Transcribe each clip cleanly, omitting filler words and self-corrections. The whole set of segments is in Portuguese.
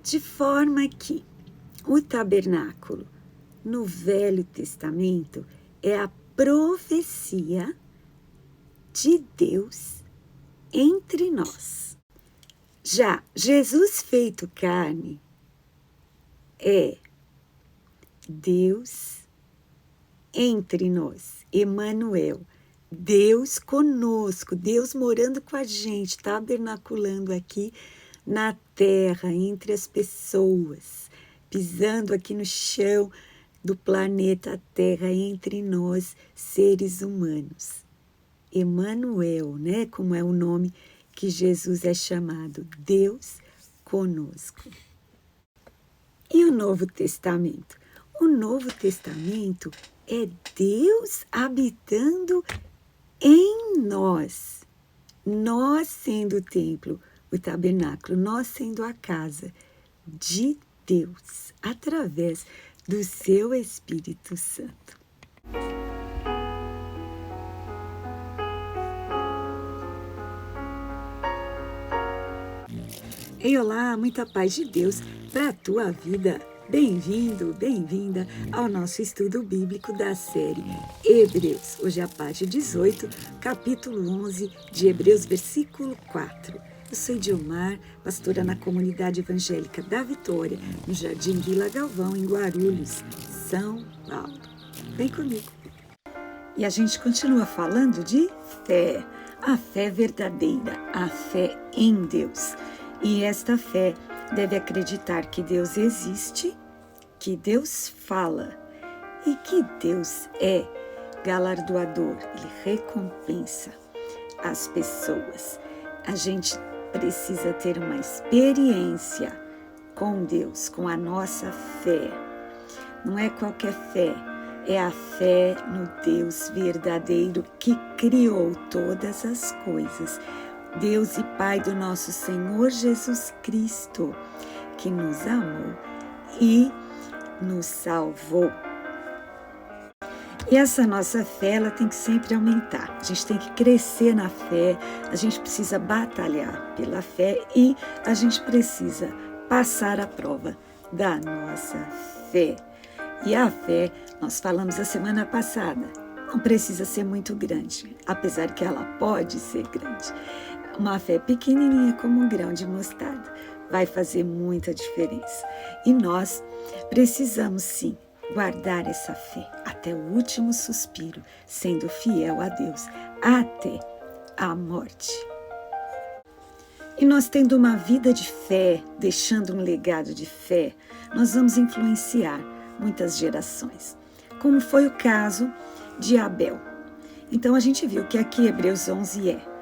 De forma que o tabernáculo no Velho Testamento é a profecia de Deus entre nós. Já Jesus feito carne é Deus entre nós, Emanuel, Deus conosco, Deus morando com a gente, tabernaculando aqui na terra, entre as pessoas, pisando aqui no chão do planeta Terra, entre nós, seres humanos. Emanuel, né? Como é o nome que Jesus é chamado, Deus conosco. E o Novo Testamento? O Novo Testamento é Deus habitando em nós. Nós sendo o templo, o tabernáculo, nós sendo a casa de Deus, através do seu Espírito Santo. Ei, olá, muita paz de Deus para a tua vida. Bem-vindo, bem-vinda ao nosso estudo bíblico da série Hebreus. Hoje é a parte 18, capítulo 11 de Hebreus, versículo 4. Eu sou Dilmar, pastora na comunidade evangélica da Vitória, no Jardim Vila Galvão, em Guarulhos, São Paulo. Vem comigo. E a gente continua falando de fé, a fé verdadeira, a fé em Deus. E esta fé deve acreditar que Deus existe, que Deus fala e que Deus é galardoador, Ele recompensa as pessoas. A gente precisa ter uma experiência com Deus, com a nossa fé. Não é qualquer fé, é a fé no Deus verdadeiro que criou todas as coisas. Deus e Pai do nosso Senhor Jesus Cristo, que nos amou e nos salvou. E essa nossa fé, ela tem que sempre aumentar. A gente tem que crescer na fé, a gente precisa batalhar pela fé e a gente precisa passar a prova da nossa fé. E a fé, nós falamos a semana passada, não precisa ser muito grande, apesar que ela pode ser grande. Uma fé pequenininha como um grão de mostarda vai fazer muita diferença. E nós precisamos sim guardar essa fé até o último suspiro, sendo fiel a Deus até a morte. E nós tendo uma vida de fé, deixando um legado de fé, nós vamos influenciar muitas gerações, como foi o caso de Abel. Então a gente viu que aqui Hebreus 11 é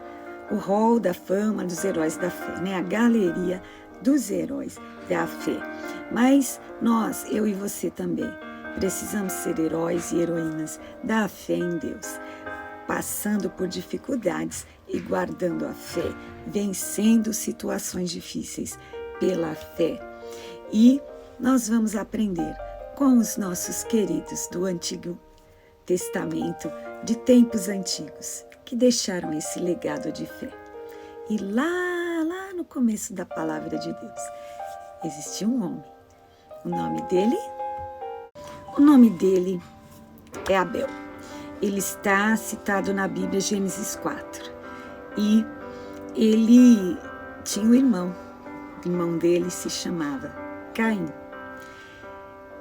o hall da fama dos heróis da fé, né? A galeria dos heróis da fé. Mas nós, eu e você também, precisamos ser heróis e heroínas da fé em Deus, passando por dificuldades e guardando a fé, vencendo situações difíceis pela fé. E nós vamos aprender com os nossos queridos do Antigo Testamento, de tempos antigos, que deixaram esse legado de fé. E lá no começo da palavra de Deus, existia um homem. O nome dele é Abel. Ele está citado na Bíblia, Gênesis 4. E ele tinha um irmão. O irmão dele se chamava Caim.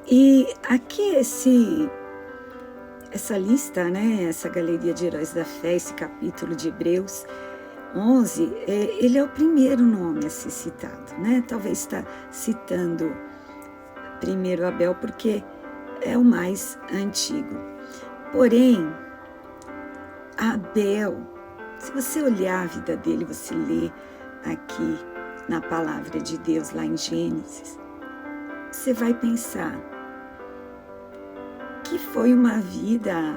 E aqui essa lista, né, essa galeria de heróis da fé, esse capítulo de Hebreus 11, ele é o primeiro nome a ser citado, né? Talvez está citando primeiro Abel porque é o mais antigo. Porém, Abel, se você olhar a vida dele, você lê aqui na palavra de Deus, lá em Gênesis, você vai pensar que foi uma vida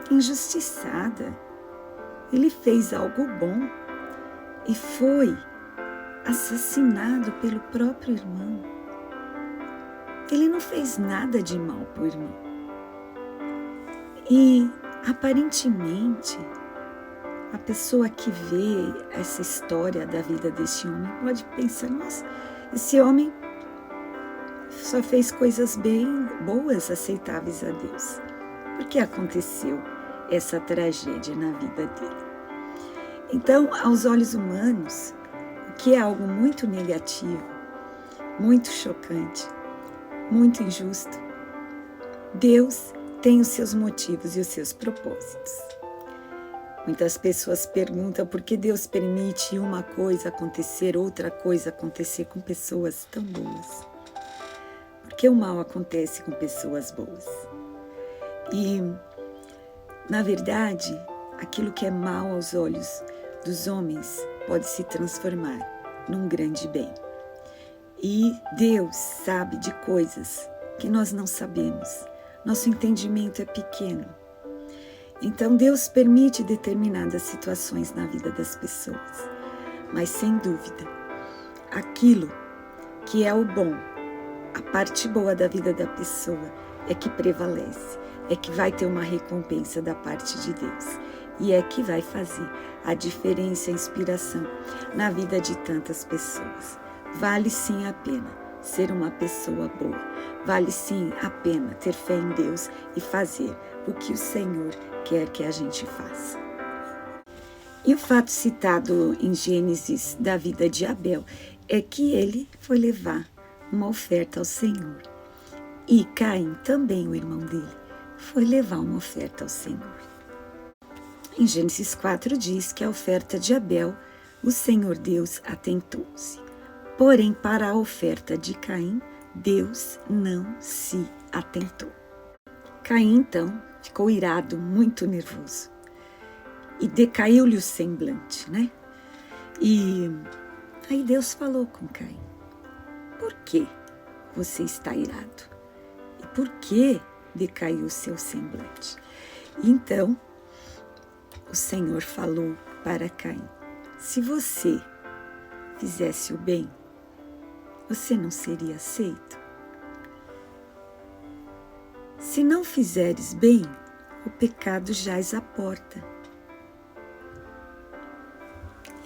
injustiçada. Ele fez algo bom e foi assassinado pelo próprio irmão. Ele não fez nada de mal para o irmão. E, aparentemente, a pessoa que vê essa história da vida desse homem pode pensar, nossa, esse homem só fez coisas bem boas, aceitáveis a Deus. Por que aconteceu essa tragédia na vida dele? Então, aos olhos humanos, o que é algo muito negativo, muito chocante, muito injusto, Deus tem os seus motivos e os seus propósitos. Muitas pessoas perguntam por que Deus permite uma coisa acontecer, outra coisa acontecer com pessoas tão boas. Por que o mal acontece com pessoas boas? E, na verdade, aquilo que é mal aos olhos dos homens pode se transformar num grande bem. E Deus sabe de coisas que nós não sabemos. Nosso entendimento é pequeno. Então Deus permite determinadas situações na vida das pessoas. Mas sem dúvida, aquilo que é o bom, a parte boa da vida da pessoa é que prevalece, é que vai ter uma recompensa da parte de Deus. E é que vai fazer a diferença e a inspiração na vida de tantas pessoas. Vale sim a pena ser uma pessoa boa. Vale sim a pena ter fé em Deus e fazer o que o Senhor quer que a gente faça. E o fato citado em Gênesis da vida de Abel é que ele foi levar uma oferta ao Senhor. E Caim, também o irmão dele, foi levar uma oferta ao Senhor. Em Gênesis 4 diz que a oferta de Abel, o Senhor Deus atentou-se. Porém, para a oferta de Caim, Deus não se atentou. Caim, então, ficou irado, muito nervoso. E decaiu-lhe o semblante, né? E aí Deus falou com Caim: por que você está irado? E por que decaiu o seu semblante? E então, o Senhor falou para Caim: se você fizesse o bem, você não seria aceito. Se não fizeres bem, o pecado jaz à porta.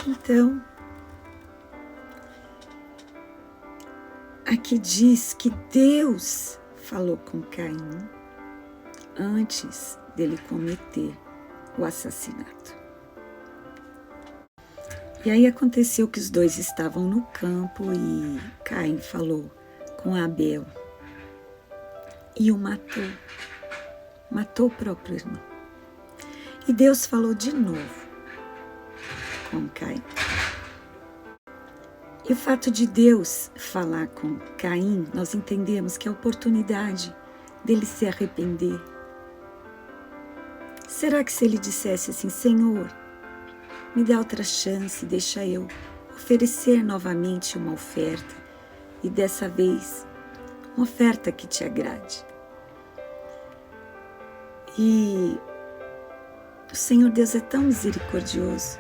Então, aqui diz que Deus falou com Caim antes dele cometer o assassinato. E aí aconteceu que os dois estavam no campo e Caim falou com Abel e o matou. Matou o próprio irmão. E Deus falou de novo com Caim. E o fato de Deus falar com Caim, nós entendemos que é a oportunidade dele se arrepender. Será que se ele dissesse assim: Senhor, me dá outra chance, deixa eu oferecer novamente uma oferta, e dessa vez uma oferta que te agrade. E o Senhor Deus é tão misericordioso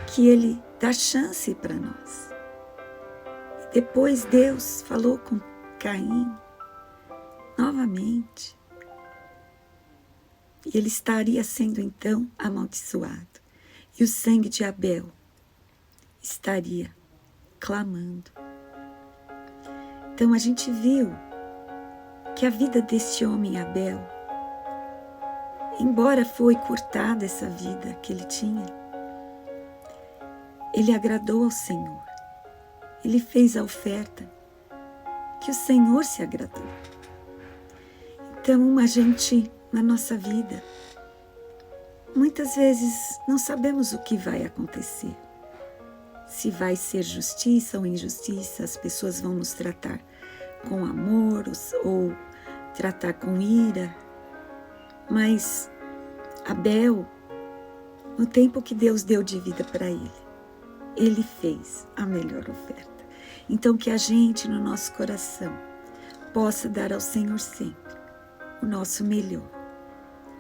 que Ele dá chance para nós. E depois Deus falou com Caim novamente. E ele estaria sendo então amaldiçoado. E o sangue de Abel estaria clamando. Então a gente viu que a vida deste homem Abel, embora foi curtada essa vida que ele tinha, ele agradou ao Senhor. Ele fez a oferta que o Senhor se agradou. Então a gente, na nossa vida, muitas vezes não sabemos o que vai acontecer. Se vai ser justiça ou injustiça, as pessoas vão nos tratar com amor ou tratar com ira. Mas Abel, no tempo que Deus deu de vida para ele fez a melhor oferta. Então que a gente, no nosso coração, possa dar ao Senhor sempre o nosso melhor,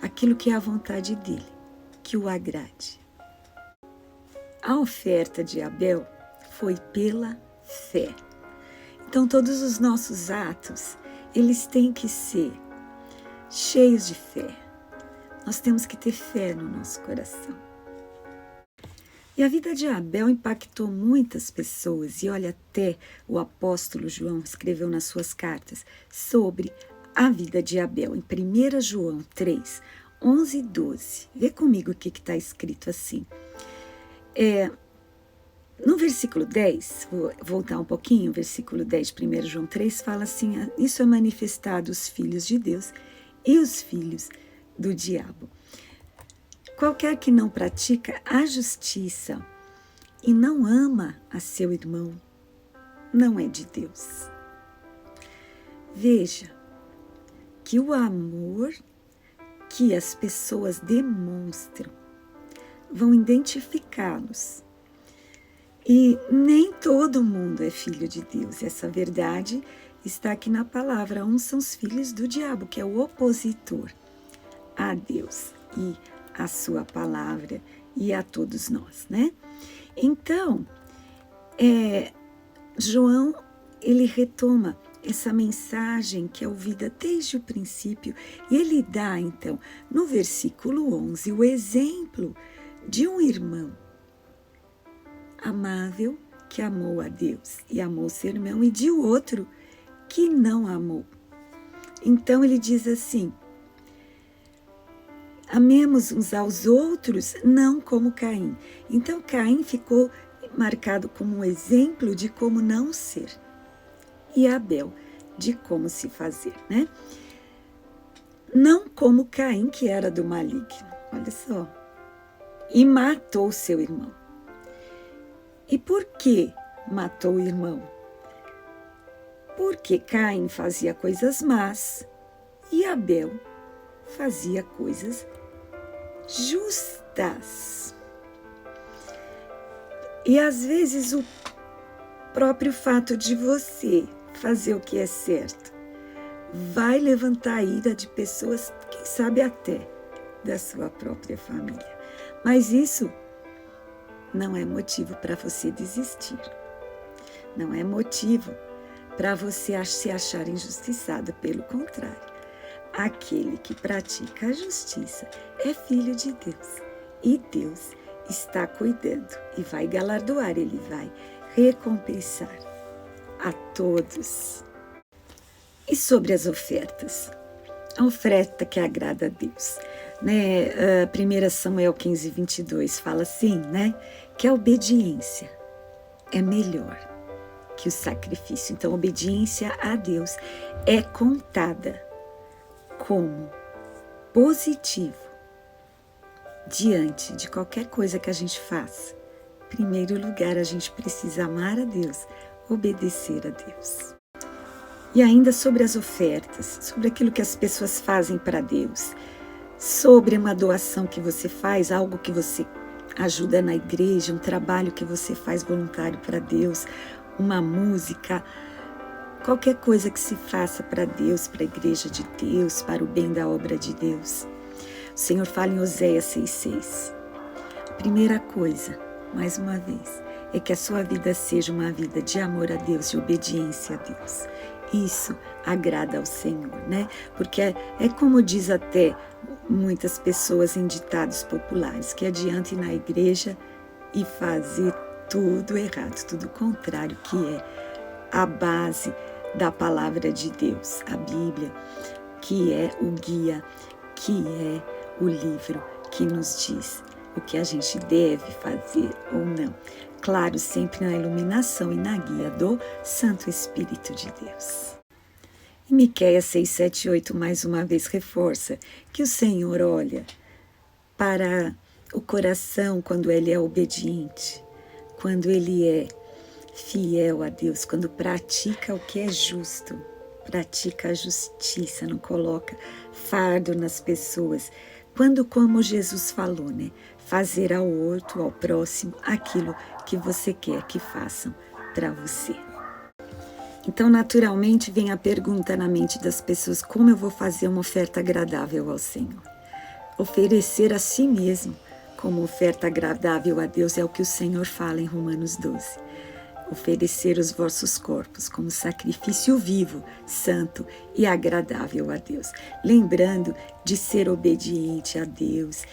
aquilo que é a vontade dele, que o agrade. A oferta de Abel foi pela fé. Então todos os nossos atos, eles têm que ser cheios de fé. Nós temos que ter fé no nosso coração. E a vida de Abel impactou muitas pessoas, e olha, até o apóstolo João escreveu nas suas cartas sobre a vida de Abel, em 1 João 3, 11 e 12. Vê comigo o que está escrito assim. No versículo 10, vou voltar um pouquinho, o versículo 10 de 1 João 3 fala assim: isso é manifestado os filhos de Deus e os filhos do diabo. Qualquer que não pratica a justiça e não ama a seu irmão, não é de Deus. Veja que o amor que as pessoas demonstram vão identificá-los. E nem todo mundo é filho de Deus. Essa verdade está aqui na palavra. Uns são os filhos do diabo, que é o opositor a Deus e a sua palavra e a todos nós, né? Então, João, ele retoma essa mensagem que é ouvida desde o princípio, e ele dá, então, no versículo 11, o exemplo de um irmão amável que amou a Deus e amou seu irmão, e de outro que não amou. Então ele diz assim: amemos uns aos outros, não como Caim. Então Caim ficou marcado como um exemplo de como não ser, e Abel de como se fazer, né? Não como Caim, que era do maligno, olha só, e matou seu irmão. E por que matou o irmão? Porque Caim fazia coisas más e Abel fazia coisas justas. E às vezes o próprio fato de você fazer o que é certo vai levantar a ira de pessoas, quem sabe até da sua própria família. Mas isso não é motivo para você desistir. Não é motivo para você se achar injustiçada. Pelo contrário, aquele que pratica a justiça é filho de Deus. E Deus está cuidando e vai galardoar, ele vai recompensar a todos. E sobre as ofertas? A oferta que agrada a Deus, né? 1 Samuel 15, 22 fala assim, né? Que a obediência é melhor que o sacrifício. Então, a obediência a Deus é contada como positivo diante de qualquer coisa que a gente faça. Em primeiro lugar, a gente precisa amar a Deus, obedecer a Deus. E ainda sobre as ofertas, sobre aquilo que as pessoas fazem para Deus, sobre uma doação que você faz, algo que você ajuda na igreja, um trabalho que você faz voluntário para Deus, uma música, qualquer coisa que se faça para Deus, para a igreja de Deus, para o bem da obra de Deus. O Senhor fala em Oséias 6,6. A primeira coisa, mais uma vez, é que a sua vida seja uma vida de amor a Deus, de obediência a Deus. Isso agrada ao Senhor, né? Porque é como diz até muitas pessoas em ditados populares, que adianta ir na igreja e fazer tudo errado, tudo contrário, que é a base da palavra de Deus, a Bíblia, que é o guia, que é o livro que nos diz o que a gente deve fazer ou não. Claro, sempre na iluminação e na guia do Santo Espírito de Deus. E Miqueias 6, 7 e 8 mais uma vez reforça que o Senhor olha para o coração quando ele é obediente, quando ele é fiel a Deus, quando pratica o que é justo, pratica a justiça, não coloca fardo nas pessoas. Quando, como Jesus falou, né, fazer ao outro, ao próximo, aquilo que você quer que façam para você. Então, naturalmente, vem a pergunta na mente das pessoas: como eu vou fazer uma oferta agradável ao Senhor? Oferecer a si mesmo como oferta agradável a Deus é o que o Senhor fala em Romanos 12. Oferecer os vossos corpos como sacrifício vivo, santo e agradável a Deus. Lembrando de ser obediente a Deus,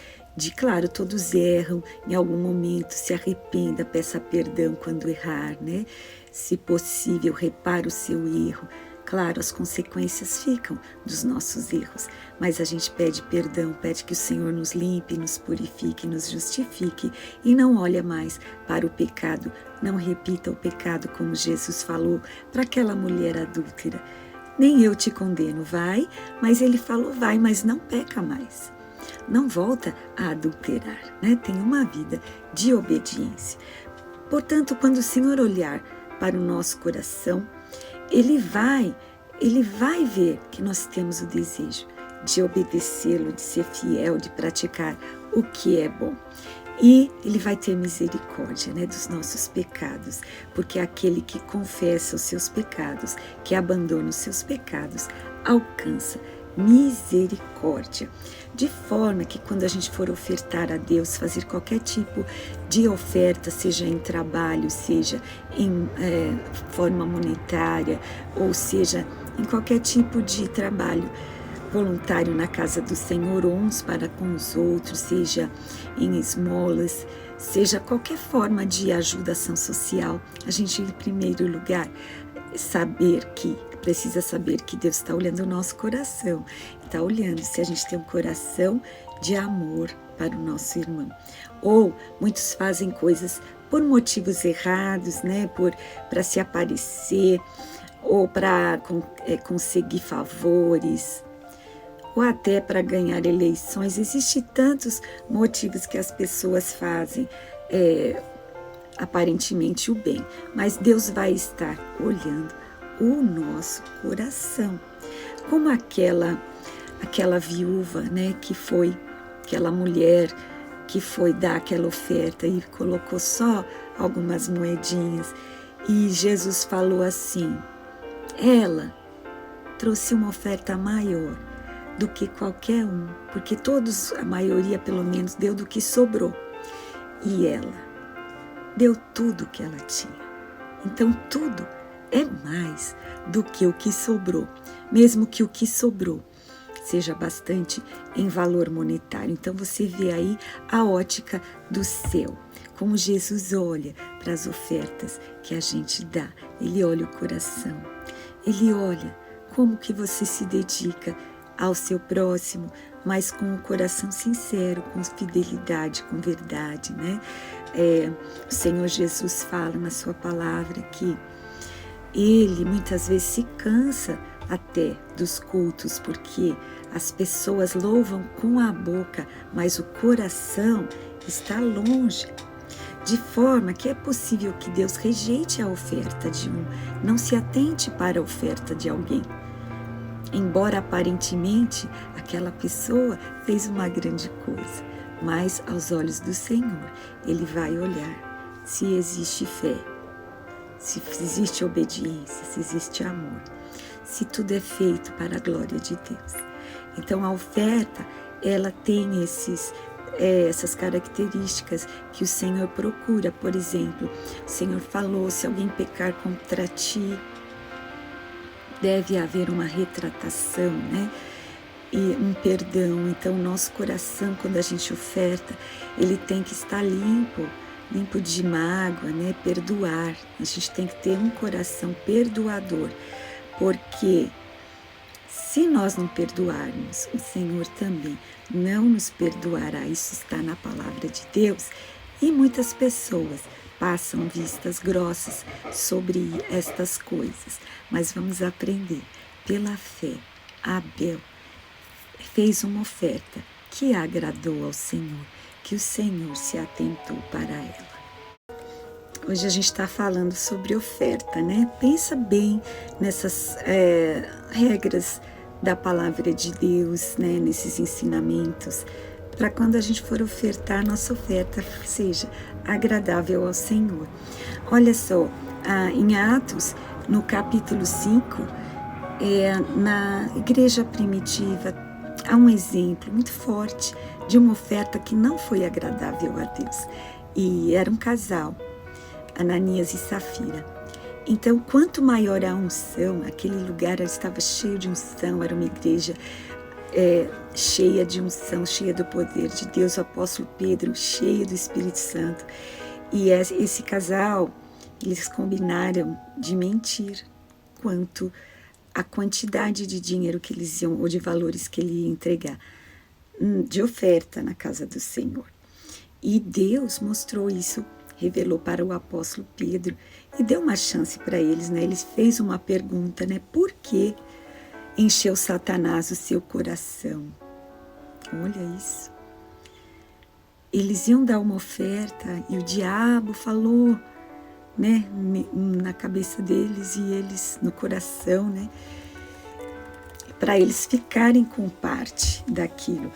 Claro, todos erram, em algum momento se arrependa, peça perdão quando errar, né? Se possível, repare o seu erro. Claro, as consequências ficam dos nossos erros, mas a gente pede perdão, pede que o Senhor nos limpe, nos purifique, nos justifique e não olha mais para o pecado, não repita o pecado como Jesus falou para aquela mulher adúltera. Nem eu te condeno, vai, mas ele falou, vai, mas não peca mais. Não volta a adulterar, né? Tem uma vida de obediência. Portanto, quando o Senhor olhar para o nosso coração, Ele vai ver que nós temos o desejo de obedecê-lo, de ser fiel, de praticar o que é bom. E Ele vai ter misericórdia, né, dos nossos pecados, porque aquele que confessa os seus pecados, que abandona os seus pecados, alcança misericórdia. De forma que quando a gente for ofertar a Deus, fazer qualquer tipo de oferta, seja em trabalho, seja em forma monetária, ou seja em qualquer tipo de trabalho voluntário na casa do Senhor, uns para com os outros, seja em esmolas, seja qualquer forma de ajudação social, a gente em primeiro lugar precisa saber que Deus está olhando o nosso coração, está olhando se a gente tem um coração de amor para o nosso irmão. Ou muitos fazem coisas por motivos errados, né? Para se aparecer, ou para conseguir favores, ou até para ganhar eleições. Existem tantos motivos que as pessoas fazem aparentemente o bem, mas Deus vai estar olhando o nosso coração, como aquela viúva, né, aquela mulher que foi dar aquela oferta e colocou só algumas moedinhas, e Jesus falou assim, ela trouxe uma oferta maior do que qualquer um, porque todos, a maioria pelo menos, deu do que sobrou, e ela deu tudo o que ela tinha. Então tudo é mais do que o que sobrou, mesmo que o que sobrou seja bastante em valor monetário. Então você vê aí a ótica do céu, como Jesus olha para as ofertas que a gente dá. Ele olha o coração, ele olha como que você se dedica ao seu próximo, mas com o coração sincero, com fidelidade, com verdade, né? O Senhor Jesus fala na sua palavra que Ele muitas vezes se cansa até dos cultos, porque as pessoas louvam com a boca, mas o coração está longe. De forma que é possível que Deus rejeite a oferta de um, não se atente para a oferta de alguém. Embora aparentemente aquela pessoa fez uma grande coisa, mas aos olhos do Senhor, Ele vai olhar se existe fé, se existe obediência, se existe amor, se tudo é feito para a glória de Deus. Então a oferta, ela tem essas características que o Senhor procura. Por exemplo, o Senhor falou, se alguém pecar contra ti, deve haver uma retratação, né? E um perdão. Então, o nosso coração, quando a gente oferta, ele tem que estar limpo de mágoa, né? Perdoar. A gente tem que ter um coração perdoador, porque se nós não perdoarmos, o Senhor também não nos perdoará. Isso está na palavra de Deus. E muitas pessoas passam vistas grossas sobre estas coisas. Mas vamos aprender. Pela fé, Abel fez uma oferta que agradou ao Senhor, que o Senhor se atentou para ela. Hoje a gente está falando sobre oferta, né? Pensa bem nessas regras da palavra de Deus, né? Nesses ensinamentos, para quando a gente for ofertar, nossa oferta seja agradável ao Senhor. Olha só, em Atos, no capítulo 5, na igreja primitiva, há um exemplo muito forte de uma oferta que não foi agradável a Deus. E era um casal, Ananias e Safira. Então, quanto maior a unção, aquele lugar estava cheio de unção, era uma igreja cheia de unção, cheia do poder de Deus, o apóstolo Pedro, cheio do Espírito Santo. E esse casal, eles combinaram de mentir quanto a quantidade de dinheiro que eles iam, ou de valores que ele ia entregar, de oferta na casa do Senhor. E Deus mostrou isso, revelou para o apóstolo Pedro e deu uma chance para eles, né? Ele fez uma pergunta, né? Por que encheu Satanás o seu coração? Olha isso. Eles iam dar uma oferta e o diabo falou, né, na cabeça deles e eles no coração, né, para eles ficarem com parte daquilo.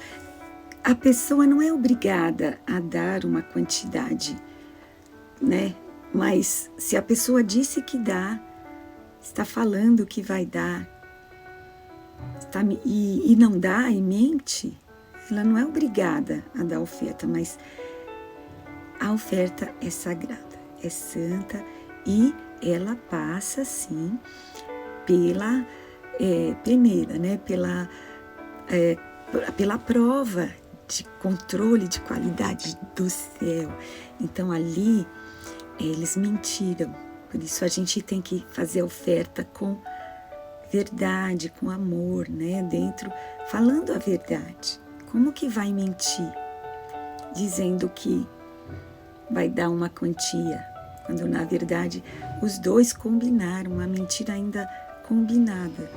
A pessoa não é obrigada a dar uma quantidade, né, mas se a pessoa disse que dá, está falando que vai dar, e não dá e mente, ela não é obrigada a dar oferta, mas a oferta é sagrada, é santa e ela passa, sim, pela peneira, né? Pela prova de controle de qualidade do céu. Então, ali, eles mentiram. Por isso, a gente tem que fazer a oferta com verdade, com amor, né? Dentro, falando a verdade. Como que vai mentir? Dizendo que vai dar uma quantia, quando na verdade os dois combinaram, uma mentira ainda combinada.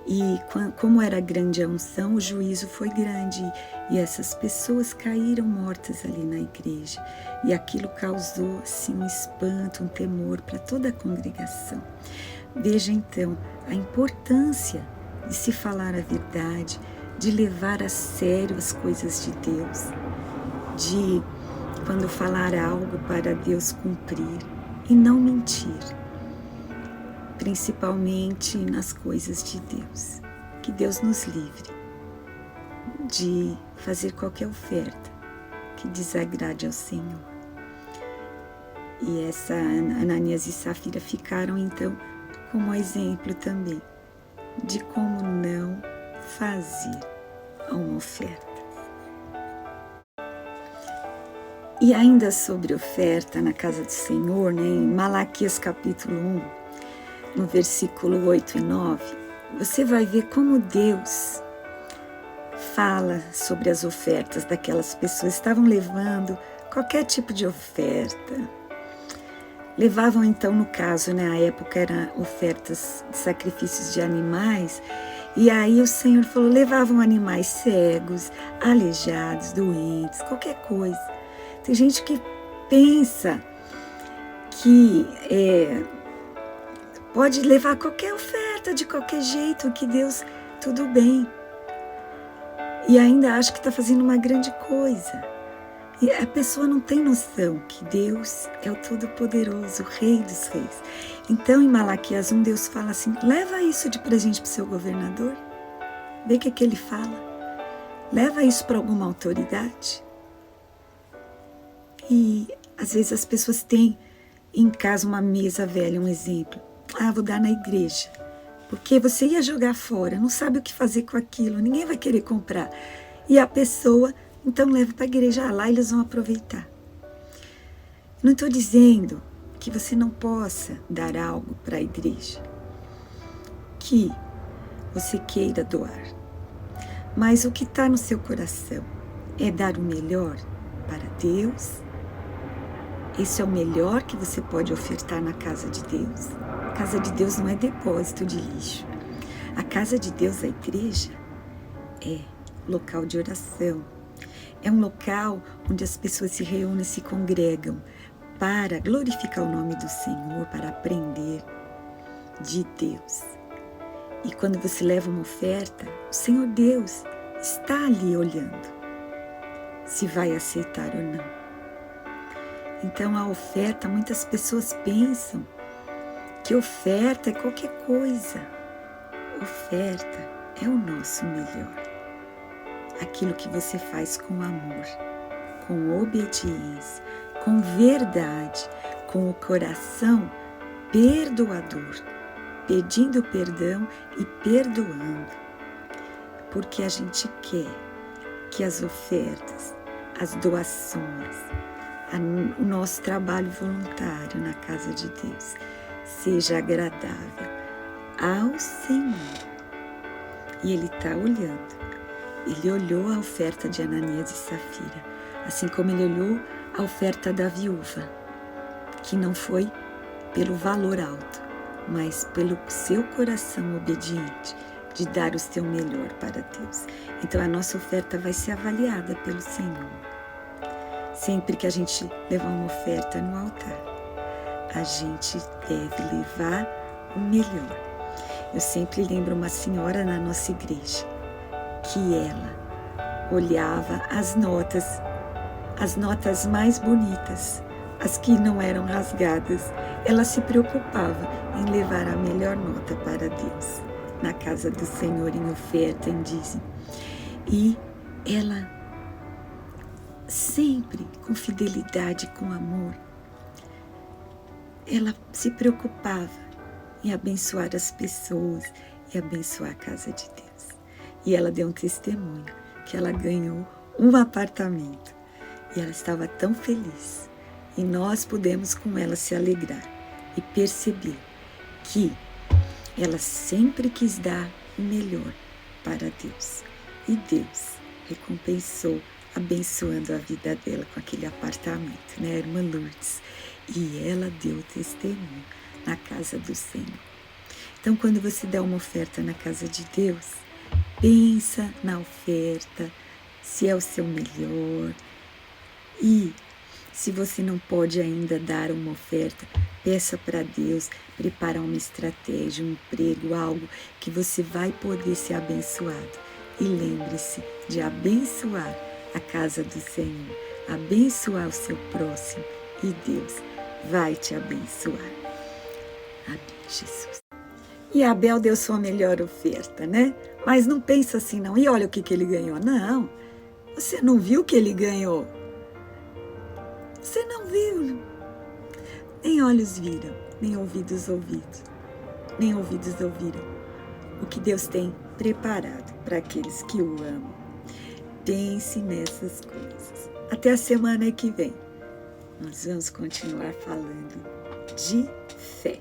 E como era grande a unção, o juízo foi grande e essas pessoas caíram mortas ali na igreja. E aquilo causou assim, um espanto, um temor para toda a congregação. Veja então a importância de se falar a verdade, de levar a sério as coisas de Deus, de quando falar algo para Deus cumprir e não mentir, principalmente nas coisas de Deus. Que Deus nos livre de fazer qualquer oferta que desagrade ao Senhor. E essa Ananias e Safira ficaram então como exemplo também de como não fazer uma oferta. E ainda sobre oferta na casa do Senhor, né, em Malaquias capítulo 1, no versículo 8 e 9, você vai ver como Deus fala sobre as ofertas daquelas pessoas. Estavam levando qualquer tipo de oferta. Levavam então, no caso, né, a época eram ofertas de sacrifícios de animais, e aí o Senhor falou, levavam animais cegos, aleijados, doentes, qualquer coisa. Tem gente que pensa que pode levar qualquer oferta, de qualquer jeito, que Deus, tudo bem. E ainda acha que está fazendo uma grande coisa. E a pessoa não tem noção que Deus é o Todo-Poderoso, o Rei dos Reis. Então, em Malaquias 1, Deus fala assim, leva isso de presente para o seu governador. Vê o que ele fala. Leva isso para alguma autoridade. E, às vezes, as pessoas têm em casa uma mesa velha, um exemplo. Vou dar na igreja. Porque você ia jogar fora, não sabe o que fazer com aquilo, ninguém vai querer comprar. E a pessoa... Então leva para a igreja, lá eles vão aproveitar. Não estou dizendo que você não possa dar algo para a igreja, que você queira doar. Mas o que está no seu coração é dar o melhor para Deus. Esse é o melhor que você pode ofertar na casa de Deus. A casa de Deus não é depósito de lixo. A casa de Deus, a igreja, é local de oração. É um local onde as pessoas se reúnem, se congregam para glorificar o nome do Senhor, para aprender de Deus. E quando você leva uma oferta, o Senhor Deus está ali olhando se vai aceitar ou não. Então a oferta, muitas pessoas pensam que oferta é qualquer coisa. Oferta é o nosso melhor. Aquilo que você faz com amor, com obediência, com verdade, com o coração perdoador, pedindo perdão e perdoando. porque a gente quer que as ofertas, as doações, o nosso trabalho voluntário na casa de Deus seja agradável ao Senhor. E Ele está olhando. Ele olhou a oferta de Ananias e Safira, assim como Ele olhou a oferta da viúva, que não foi pelo valor alto, mas pelo seu coração obediente de dar o seu melhor para Deus. Então a nossa oferta vai ser avaliada pelo Senhor. Sempre que a gente levar uma oferta no altar, a gente deve levar o melhor. Eu sempre lembro uma senhora na nossa igreja, que ela olhava as notas mais bonitas, as que não eram rasgadas. Ela se preocupava em levar a melhor nota para Deus, na casa do Senhor, em oferta, em dízimo. E ela sempre, com fidelidade, com amor, ela se preocupava em abençoar as pessoas e abençoar a casa de Deus. E ela deu um testemunho que ela ganhou um apartamento. E ela estava tão feliz. E nós pudemos com ela se alegrar e perceber que ela sempre quis dar o melhor para Deus. E Deus recompensou, abençoando a vida dela com aquele apartamento, né, irmã Lourdes? E ela deu testemunho na casa do Senhor. Então, quando você dá uma oferta na casa de Deus, pensa na oferta, se é o seu melhor. E se você não pode ainda dar uma oferta, peça para Deus preparar uma estratégia, um emprego, algo que você vai poder ser abençoado. E lembre-se de abençoar a casa do Senhor, abençoar o seu próximo, e Deus vai te abençoar. Amém, Jesus. E Abel deu sua melhor oferta, né? Mas não pensa assim, não. E olha o que ele ganhou. Não, você não viu o que ele ganhou. Você não viu. Nem olhos viram, nem ouvidos ouviram o que Deus tem preparado para aqueles que o amam. Pense nessas coisas. Até a semana que vem. Nós vamos continuar falando de fé.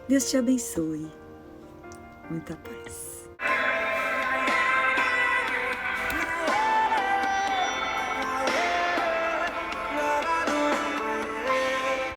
Deus te abençoe. Muita paz.